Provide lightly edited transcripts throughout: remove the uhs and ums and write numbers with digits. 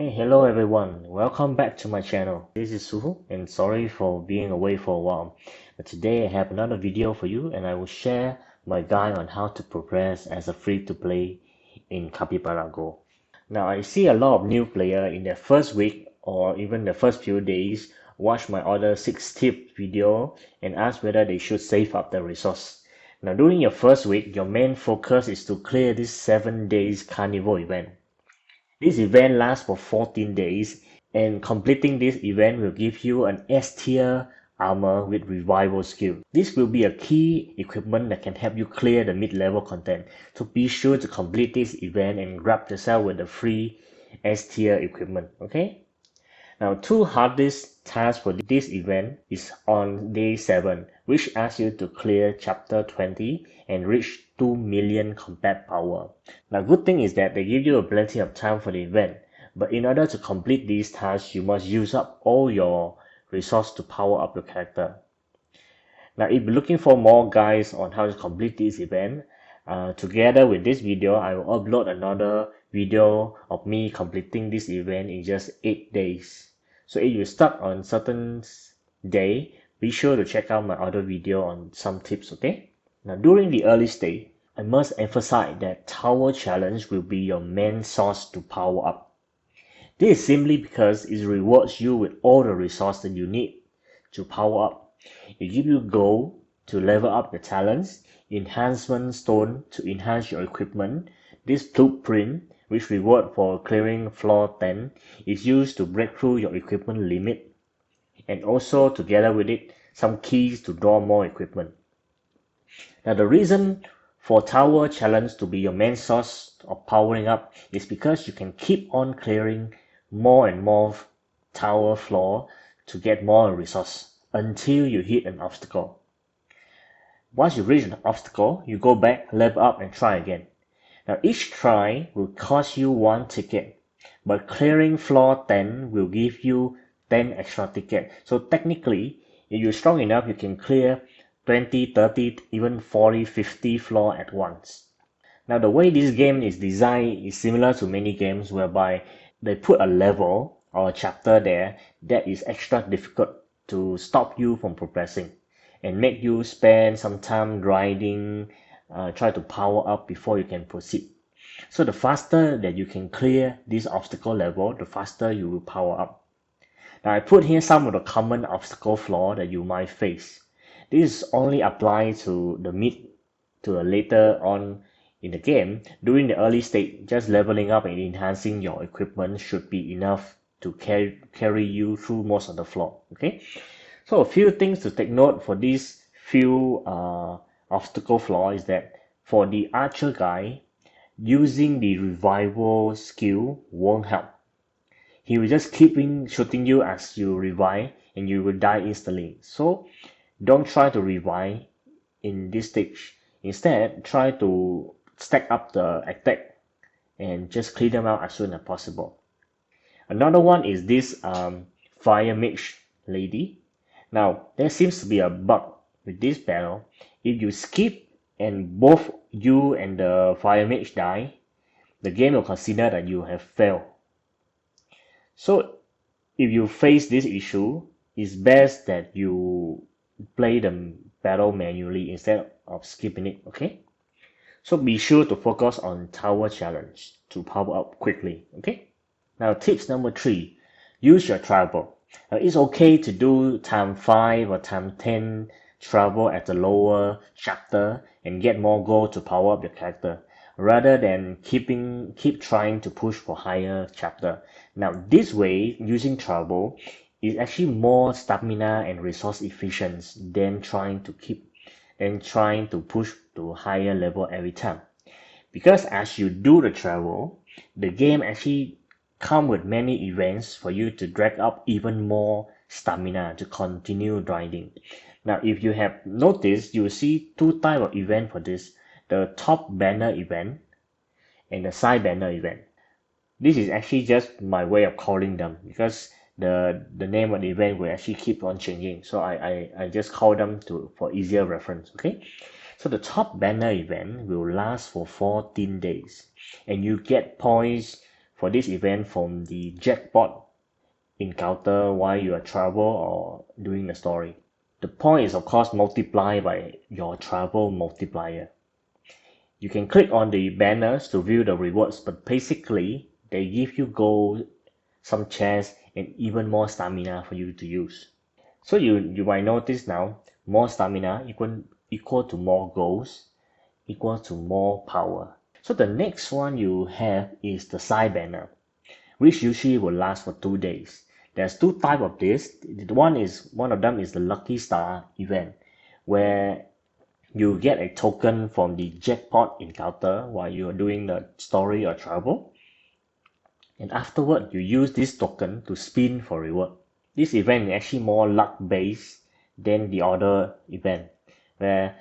Hello everyone. Welcome back to my channel. This is Suho and sorry for being away for a while. But today I have another video for you and I will share my guide on how to progress as a free-to-play in Capybara Go. Now I see a lot of new players in their first week or even the first few days watch my other 6 tip video and ask whether they should save up the resource. Now during your first week, your main focus is to clear this 7 days Carnival event. This event lasts for 14 days, and completing this event will give you an S tier armor with revival skill. This will be a key equipment that can help you clear the mid-level content, so be sure to complete this event and grab yourself with the free S tier equipment, okay? Now, 2 hardest tasks for this event is on day 7, which asks you to clear chapter 20 and reach 2 million combat power. Now, good thing is that they give you plenty of time for the event, but in order to complete these tasks, you must use up all your resource to power up your character. Now, if you're looking for more guides on how to complete this event, together with this video, I will upload another video of me completing this event in just 8 days. So if you're stuck on certain day, be sure to check out my other video on some tips, okay? Now, during the early stage, I must emphasize that Tower Challenge will be your main source to power up. This is simply because it rewards you with all the resources that you need to power up. It gives you gold to level up your talents, enhancement stone to enhance your equipment. This blueprint, which reward for clearing floor 10, is used to break through your equipment limit, and also together with it, some keys to draw more equipment. Now the reason for Tower Challenge to be your main source of powering up is because you can keep on clearing more and more tower floor to get more resource until you hit an obstacle. Once you reach an obstacle, you go back, level up and try again. Now each try will cost you 1 ticket, but clearing floor 10 will give you 10 extra tickets. So technically, if you're strong enough, you can clear 20, 30, even 40, 50 floor at once. Now the way this game is designed is similar to many games whereby they put a level or a chapter there that is extra difficult to stop you from progressing and make you spend some time grinding, try to power up before you can proceed. So the faster that you can clear this obstacle level, the faster you will power up. Now I put here some of the common obstacle flaw that you might face. This only applies to the mid to a later on in the game. During the early stage, just leveling up and enhancing your equipment should be enough to carry you through most of the floor, okay? So a few things to take note for these few obstacle flaw is that for the archer guy, using the revival skill won't help. He will just keep shooting you as you revive and you will die instantly. So don't try to revive in this stage. Instead, try to stack up the attack and just clear them out as soon as possible. Another one is this fire mage lady. Now, there seems to be a bug with this battle. If you skip and both you and the fire mage die, the game will consider that you have failed. So, if you face this issue, it's best that you play the battle manually instead of skipping it, okay? So be sure to focus on Tower Challenge to power up quickly, okay? Now tips number 3, use your travel. Now, it's okay to do time 5 or time 10 travel at the lower chapter and get more gold to power up your character rather than keep trying to push for higher chapter. Now this way, using travel is actually more stamina and resource efficient than trying to push to higher level every time. Because as you do the travel, the game actually come with many events for you to drag up even more stamina to continue grinding. Now if you have noticed, you will see 2 types of event for this, the top banner event and the side banner event. This is actually just my way of calling them because the name of the event will actually keep on changing, so I just call them for easier reference, okay? So the top banner event will last for 14 days and you get points for this event from the jackpot encounter while you are travel or doing the story. The point is of course multiplied by your travel multiplier. You can click on the banners to view the rewards, but basically they give you gold, some chests, and even more stamina for you to use. So you might notice now, more stamina equal to more golds, equal to more power. So the next one you have is the side banner, which usually will last for 2 days. There's two types of this. One of them is the Lucky Star event, where you get a token from the jackpot encounter while you're doing the story or travel. And afterward, you use this token to spin for reward. This event is actually more luck based than the other event, where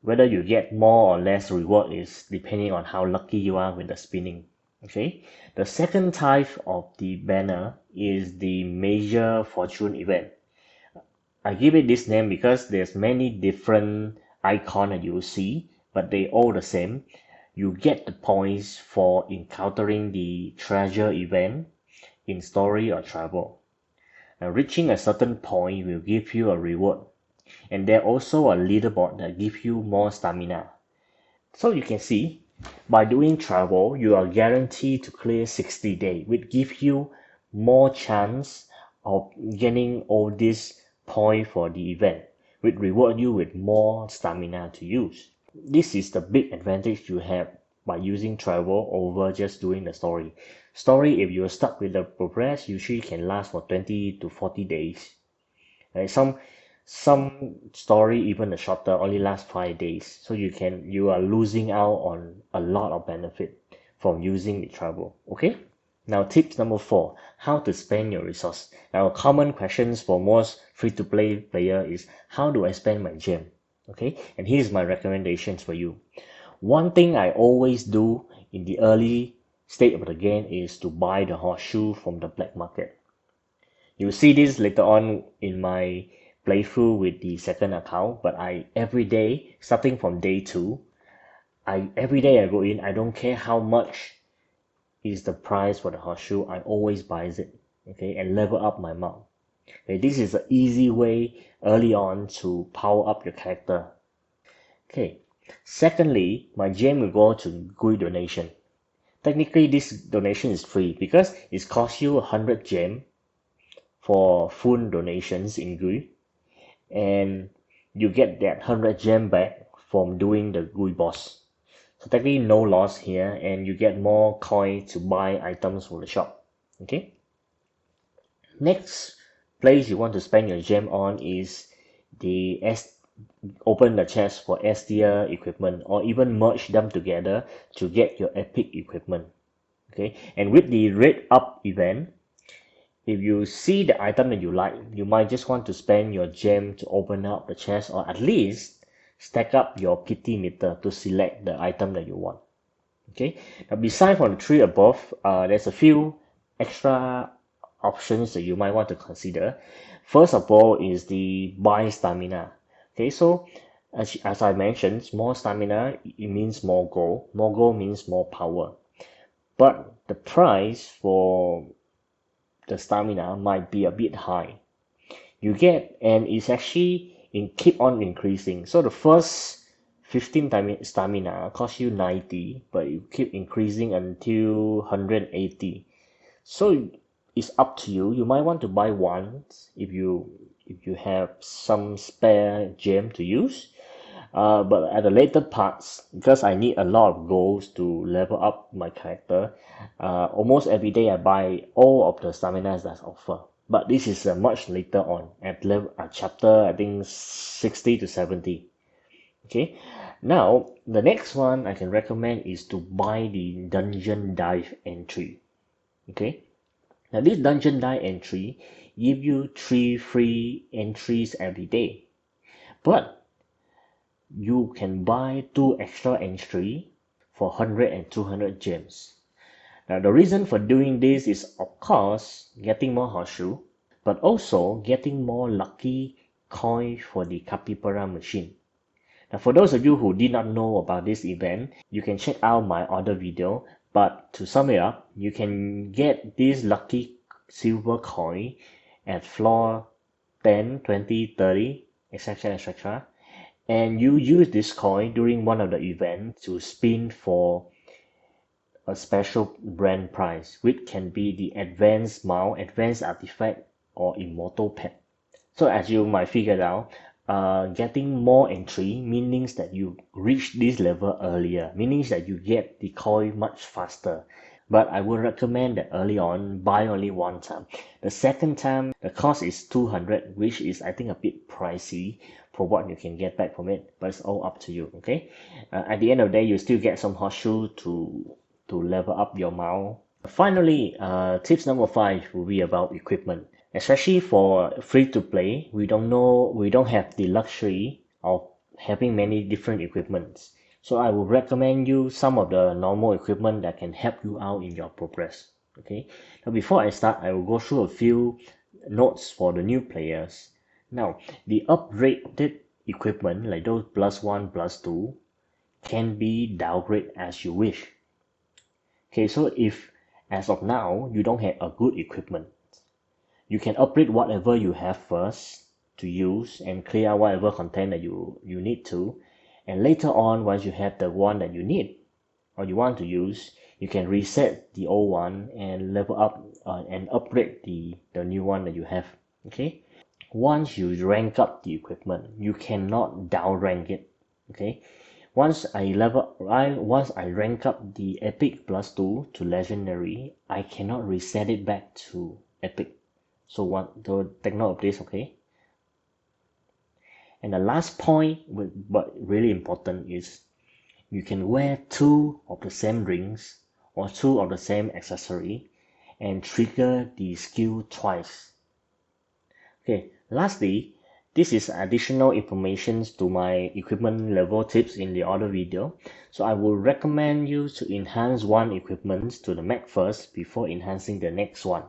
whether you get more or less reward is depending on how lucky you are with the spinning. Okay, the second type of the banner is the major fortune event. I give it this name because there's many different icons that you will see, but they all the same. You get the points for encountering the treasure event in story or travel. Now, reaching a certain point will give you a reward, and there's also a leaderboard that gives you more stamina. So you can see, by doing travel, you are guaranteed to clear 60 days, which gives you more chance of getting all these points for the event, which reward you with more stamina to use. This is the big advantage you have by using travel over just doing the story. Story, if you're stuck with the progress, usually can last for 20 to 40 days. Right? Some story, even the shorter, only last 5 days. So you are losing out on a lot of benefit from using the travel. Okay? Now tips number 4, how to spend your resource. Now common questions for most free-to-play player is, how do I spend my gem? Okay, and here's my recommendations for you. One thing I always do in the early state of the game is to buy the horseshoe from the black market. You'll see this later on in my playthrough with the second account, but every day, starting from day 2, every day I go in, I don't care how much is the price for the horseshoe, I always buys it, okay, and level up my mount. Okay, this is an easy way early on to power up your character. Okay, secondly, my gem will go to GUI donation. Technically, this donation is free because it costs you 100 gem for full donations in GUI, and you get that 100 gem back from doing the GUI boss. So technically no loss here, and you get more coin to buy items from the shop. Okay. Next place you want to spend your gem on is open the chest for S tier equipment, or even merge them together to get your epic equipment. Okay. And with the rate up event, if you see the item that you like, you might just want to spend your gem to open up the chest, or at least stack up your pity meter to select the item that you want. Okay. Now beside from the 3 above, there's a few extra options that you might want to consider. First of all is the buy stamina. Okay, so as I mentioned, more stamina, it means more gold. More gold means more power. But the price for the stamina might be a bit high. And it's actually keep on increasing. So the first 15 stamina costs you 90, but you keep increasing until 180. So it's up to you. You might want to buy once if you have some spare gem to use. But at the later parts, because I need a lot of golds to level up my character, almost every day I buy all of the staminas that's offered. But this is much later on at chapter, I think 60 to 70. Okay, now the next one I can recommend is to buy the dungeon dive entry. Okay, now this dungeon dive entry give you 3 free entries every day, but you can buy 2 extra entry for 100 and 200 gems. Now the reason for doing this is of course getting more horseshoe, but also getting more lucky coin for the Capybara machine. Now for those of you who did not know about this event, you can check out my other video. But to sum it up, you can get this lucky silver coin at floor 10, 20, 30, etc., etc. And you use this coin during one of the events to spin for a special brand prize, which can be the advanced mount, advanced artifact, or immortal pet. So as you might figure out, getting more entry means that you reach this level earlier, meaning that you get the coin much faster. But I would recommend that early on, buy only one time. The second time, the cost is 200, which is I think a bit pricey for what you can get back from it, but it's all up to you, okay? At the end of the day, you still get some horseshoe to level up your mount. Finally, tips number 5 will be about equipment. Especially for free to play, we don't have the luxury of having many different equipments. So I will recommend you some of the normal equipment that can help you out in your progress. Okay. Now before I start, I will go through a few notes for the new players. Now, the upgraded equipment, like those +1, +2, can be downgraded as you wish. Okay, so if as of now you don't have a good equipment, you can upgrade whatever you have first to use and clear out whatever content that you need to, and later on, once you have the one that you need or you want to use, you can reset the old one and level up and upgrade the new one that you have. Okay, once you rank up the equipment, you cannot down rank it. Okay, once I rank up the epic +2 to legendary, I cannot reset it back to epic. So take note of this, okay? And the last point, but really important, is you can wear 2 of the same rings or 2 of the same accessory and trigger the skill twice. Okay, lastly, this is additional information to my equipment level tips in the other video. So I would recommend you to enhance one equipment to the max first before enhancing the next one,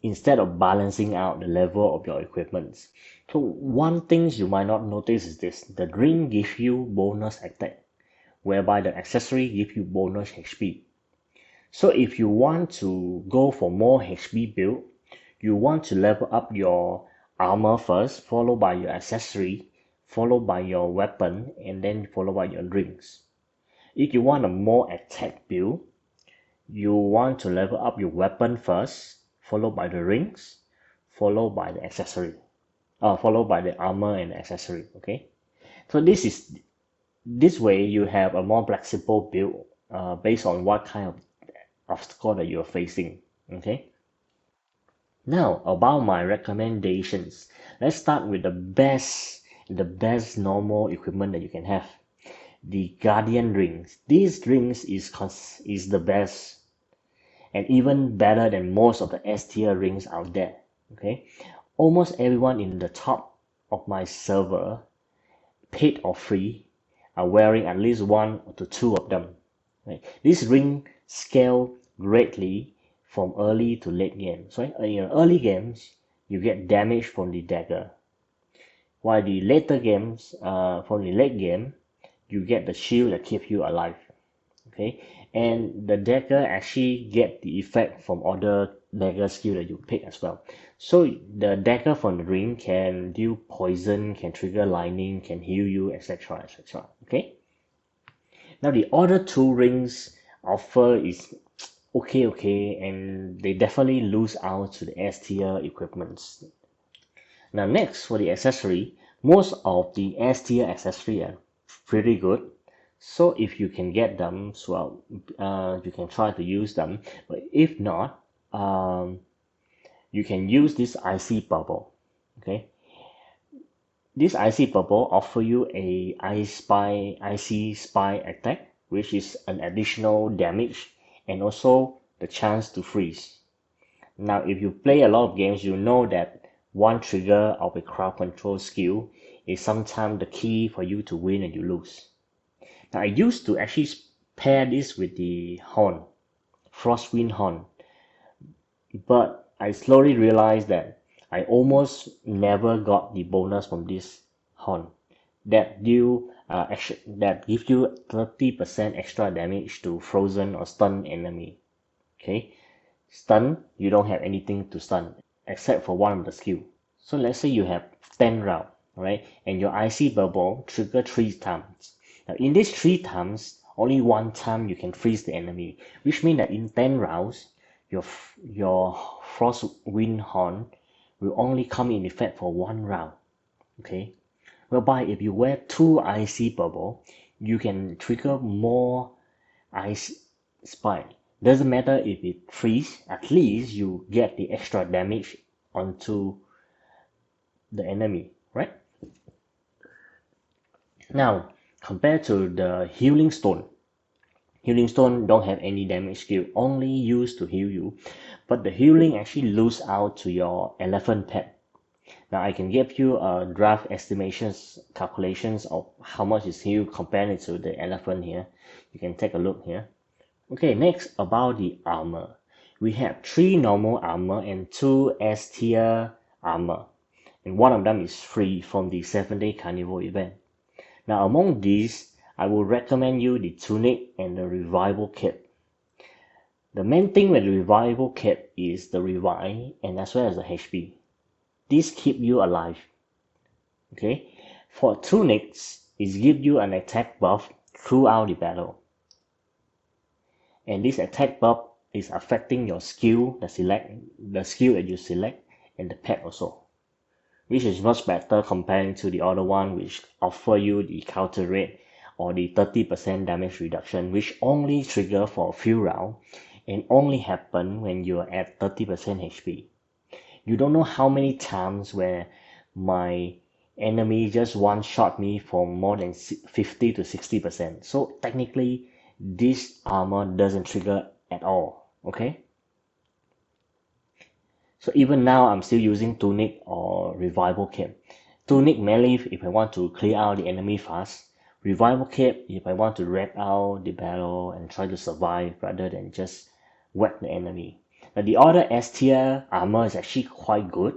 instead of balancing out the level of your equipment. So one thing you might not notice is this: the ring gives you bonus attack, whereby the accessory gives you bonus HP. So if you want to go for more HP build, you want to level up your armor first, followed by your accessory, followed by your weapon, and then followed by your rings. If you want a more attack build, you want to level up your weapon first, followed by the rings, followed by the accessory, followed by the armor and accessory. Okay, so this way you have a more flexible build based on what kind of obstacle that you're facing. Okay, now about my recommendations. Let's start with the best normal equipment that you can have, the Guardian rings. These rings is the best and even better than most of the S tier rings out there. Okay, almost everyone in the top of my server, paid or free, are wearing at least 1 to 2 of them. Right? This ring scale greatly from early to late game. So in early games, you get damage from the dagger, while the later games, from the late game, you get the shield that keeps you alive. Okay, and the dagger actually get the effect from other dagger skill that you pick as well. So the dagger from the ring can deal poison, can trigger lightning, can heal you, etc., etc. Okay, now the other 2 rings offer is okay, and they definitely lose out to the S tier equipments. Now next, for the accessory, most of the S tier accessory are pretty good. So if you can get them, so you can try to use them. But if not, you can use this IC bubble. Okay, this IC bubble offer you a IC spy attack, which is an additional damage and also the chance to freeze. Now, if you play a lot of games, you know that one trigger of a crowd control skill is sometimes the key for you to win and you lose. Now, I used to actually pair this with the horn, Frostwind horn, but I slowly realized that I almost never got the bonus from this horn that deal that give you 30% extra damage to frozen or stunned enemy. Okay, stun, you don't have anything to stun except for one of the skill. So let's say you have 10 round, right, and your icy bubble trigger 3 times. Now in these 3 times, only one time you can freeze the enemy, which means that in 10 rounds, your frost wind horn will only come in effect for 1 round. Okay, whereby if you wear 2 icy bubble, you can trigger more ice spike. Doesn't matter if it freeze, at least you get the extra damage onto the enemy, right? Now, compared to the healing stone don't have any damage skill, only used to heal you, but the healing actually lose out to your elephant pet. Now I can give you a draft estimations calculations of how much is healed compared to the elephant here. You can take a look here. Okay, next about the armor. We have 3 normal armor and 2 S tier armor, and one of them is free from the 7-day Carnival event. Now among these, I will recommend you the tunic and the revival kit. The main thing with the revival kit is the revive and as well as the HP. These keep you alive. Okay, for tunics, it gives you an attack buff throughout the battle. And this attack buff is affecting your skill, the skill that you select, and the pet also, which is much better comparing to the other one which offer you the counter rate or the 30% damage reduction, which only trigger for a few rounds and only happen when you're at 30% HP. You don't know how many times where my enemy just one-shot me for more than 50 to 60%. So technically, this armor doesn't trigger at all, okay? So even now, I'm still using tunic or revival cape. Tunic melee if I want to clear out the enemy fast. Revival cape if I want to drag out the battle and try to survive rather than just whack the enemy. Now the other S tier armor is actually quite good,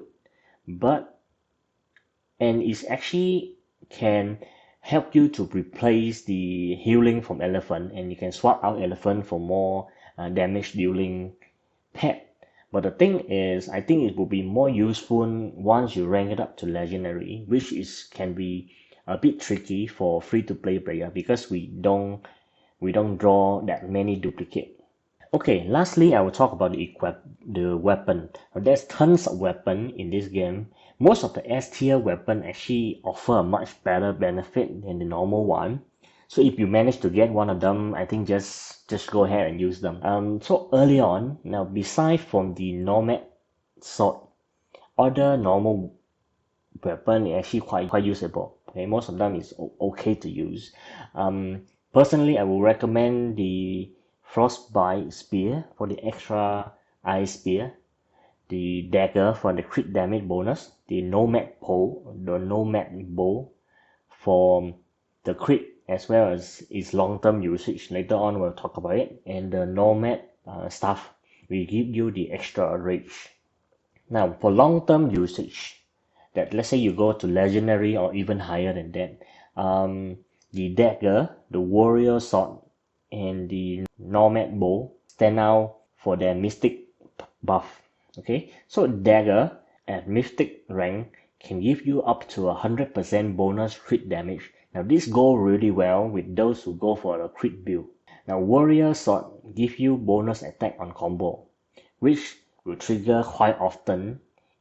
and it's actually can help you to replace the healing from elephant, and you can swap out elephant for more damage dealing pet. But the thing is, I think it will be more useful once you rank it up to legendary, which can be a bit tricky for free-to-play player because we don't draw that many duplicate. Okay, lastly, I will talk about the weapon. Now, there's tons of weapon in this game. Most of the S tier weapon actually offer a much better benefit than the normal one. So if you manage to get one of them, I think just go ahead and use them. So early on, now beside from the nomad sword, other normal weapon is actually quite usable. Okay, most of them is okay to use. Personally, I will recommend the frostbite spear for the extra ice spear, the dagger for the crit damage bonus, the nomad bow for the crit as well as its long-term usage. Later on we'll talk about it. And the nomad staff will give you the extra rage. Now for long-term usage, that let's say you go to legendary or even higher than that, the dagger, the warrior sword, and the nomad bow stand out for their mystic buff. Okay, so dagger at mythic rank can give you up to 100% bonus crit damage. Now this goes really well with those who go for a crit build. Now warrior sword give you bonus attack on combo, which will trigger quite often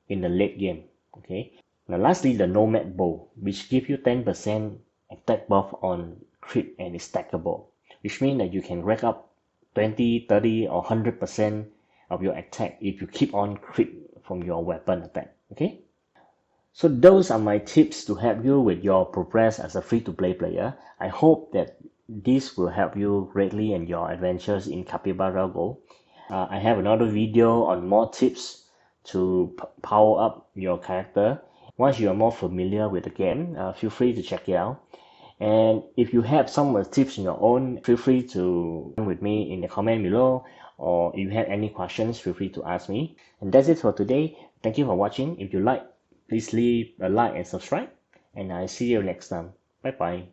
in the late game. Okay, now lastly the nomad bow, which give you 10% attack buff on crit and is stackable, which means that you can rack up 20, 30 or 100% of your attack if you keep on crit from your weapon attack. Okay, so those are my tips to help you with your progress as a free-to-play player. I hope that this will help you greatly in your adventures in Capybara GO. I have another video on more tips to power up your character. Once you are more familiar with the game, feel free to check it out. And if you have some tips in your own, feel free to with me in the comment below, or if you have any questions, feel free to ask me. And that's it for today. Thank you for watching. If you like, please leave a like and subscribe, and I'll see you next time. Bye bye.